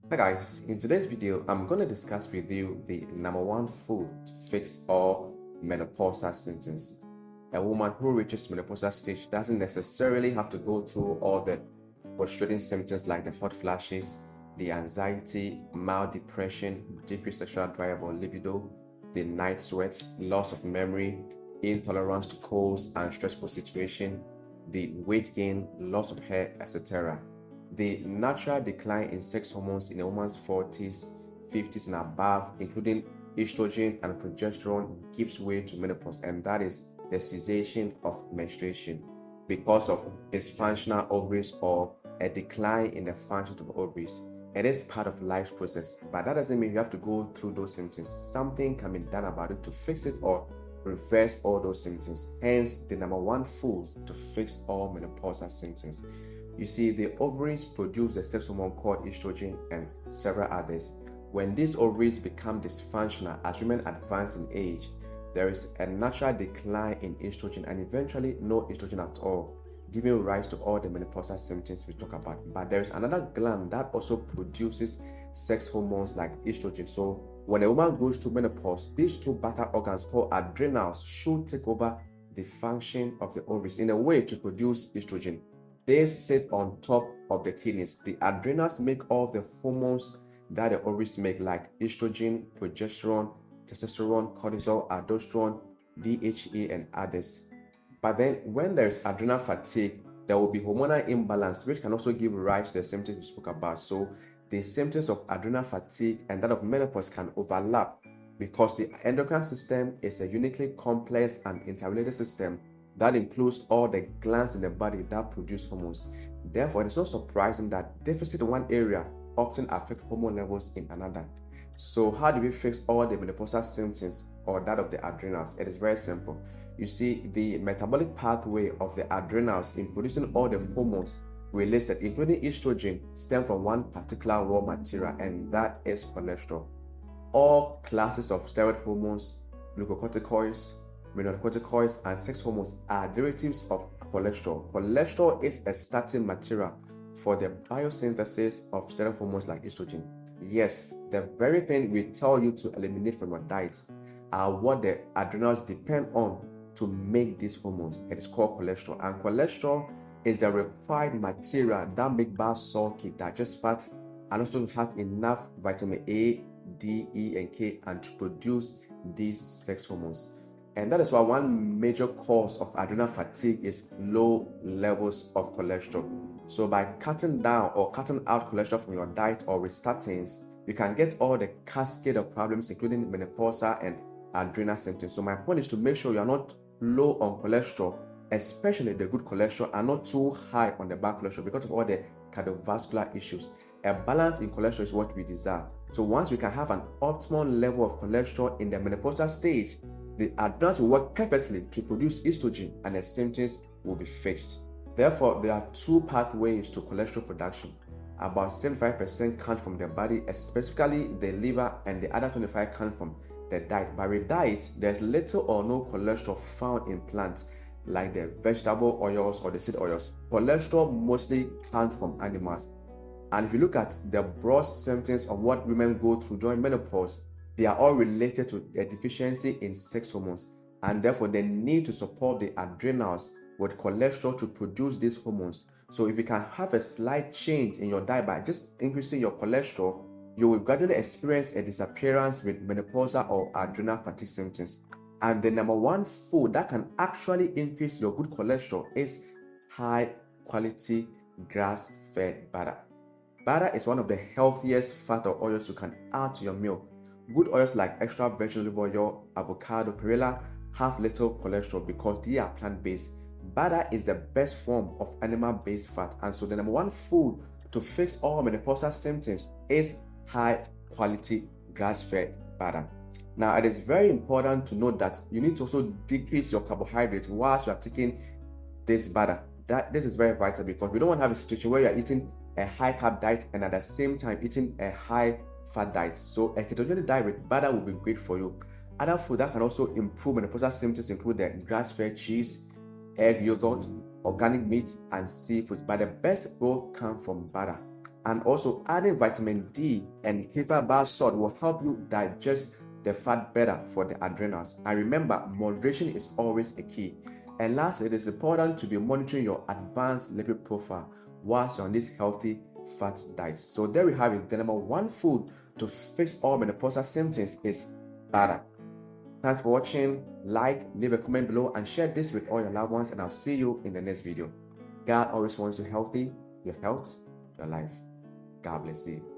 Hi guys, in today's video, I'm going to discuss with you the number one food to fix all menopausal symptoms. A woman who reaches menopausal stage doesn't necessarily have to go through all the frustrating symptoms like the hot flashes, the anxiety, mild depression, decreased sexual drive or libido, the night sweats, loss of memory, intolerance to colds and stressful situation, the weight gain, loss of hair, etc. The natural decline in sex hormones in a woman's 40s, 50s, and above, including estrogen and progesterone, gives way to menopause, and that is the cessation of menstruation because of dysfunctional ovaries or a decline in the functions of the ovaries. It is part of life's process, but that doesn't mean you have to go through those symptoms. Something can be done about it to fix it or reverse all those symptoms. Hence, the number one food to fix all menopausal symptoms. You see, the ovaries produce a sex hormone called estrogen and several others. When these ovaries become dysfunctional as women advance in age, there is a natural decline in estrogen and eventually no estrogen at all, giving rise to all the menopausal symptoms we talk about. But there is another gland that also produces sex hormones like estrogen. So when a woman goes through menopause, these two vital organs called adrenals should take over the function of the ovaries in a way to produce estrogen. They sit on top of the kidneys. The adrenals make all the hormones that the ovaries make, like estrogen, progesterone, testosterone, cortisol, aldosterone, DHA, and others. But then, when there is adrenal fatigue, there will be hormonal imbalance, which can also give rise to the symptoms we spoke about. So, the symptoms of adrenal fatigue and that of menopause can overlap because the endocrine system is a uniquely complex and interrelated system that includes all the glands in the body that produce hormones. Therefore, it is not surprising that deficit in one area often affect hormone levels in another. So, how do we fix all the menopausal symptoms or that of the adrenals? It is very simple. You see, the metabolic pathway of the adrenals in producing all the hormones we listed, including estrogen, stem from one particular raw material, and that is cholesterol. All classes of steroid hormones, glucocorticoids, mineralocorticoids, and sex hormones are derivatives of cholesterol. Cholesterol is a starting material for the biosynthesis of steroid hormones like estrogen. Yes, the very thing we tell you to eliminate from your diet are what the adrenals depend on to make these hormones. It is called cholesterol, and cholesterol is the required material that make bile salt to digest fat and also have enough vitamin A, D, E, and K and to produce these sex hormones. And that is why one major cause of adrenal fatigue is low levels of cholesterol. So by cutting down or cutting out cholesterol from your diet or with statins, you can get all the cascade of problems, including menopausal and adrenal symptoms. So my point is to make sure you are not low on cholesterol, especially the good cholesterol, and not too high on the bad cholesterol because of all the cardiovascular issues. A balance in cholesterol is what we desire. So once we can have an optimal level of cholesterol in the menopausal stage, the adrenals will work perfectly to produce estrogen and the symptoms will be fixed. Therefore, there are two pathways to cholesterol production. About 75% come from the body, specifically the liver, and the other 25% come from the diet. But with diet, there's little or no cholesterol found in plants like the vegetable oils or the seed oils. Cholesterol mostly comes from animals. And if you look at the broad symptoms of what women go through during menopause, they are all related to a deficiency in sex hormones, and therefore they need to support the adrenals with cholesterol to produce these hormones. So if you can have a slight change in your diet by just increasing your cholesterol, you will gradually experience a disappearance with menopausal or adrenal fatigue symptoms. And the number one food that can actually increase your good cholesterol is high quality grass-fed butter. Butter is one of the healthiest fat or oils you can add to your meal. Good oils like extra virgin olive oil, avocado, perilla have little cholesterol because they are plant-based. Butter is the best form of animal-based fat, and so the number one food to fix all menopausal symptoms is high-quality grass-fed butter. Now, it is very important to note that you need to also decrease your carbohydrate whilst you are taking this butter. This is very vital because we don't want to have a situation where you are eating a high carb diet and at the same time eating a high fat diet. So a ketogenic diet with butter will be great for you. Other food that can also improve menopausal symptoms include the grass-fed cheese, egg, yogurt, organic meat, and seafood. But the best will come from butter. And also adding vitamin D and kefir bar salt will help you digest the fat better for the adrenals. And remember, moderation is always a key. And last, it is important to be monitoring your advanced lipid profile whilst you're on this healthy fat diet. So there we have it. The number one food to fix all menopausal symptoms is butter. Thanks for watching. Like, leave a comment below, and share this with all your loved ones. And I'll see you in the next video. God always wants you healthy, your health, your life. God bless you.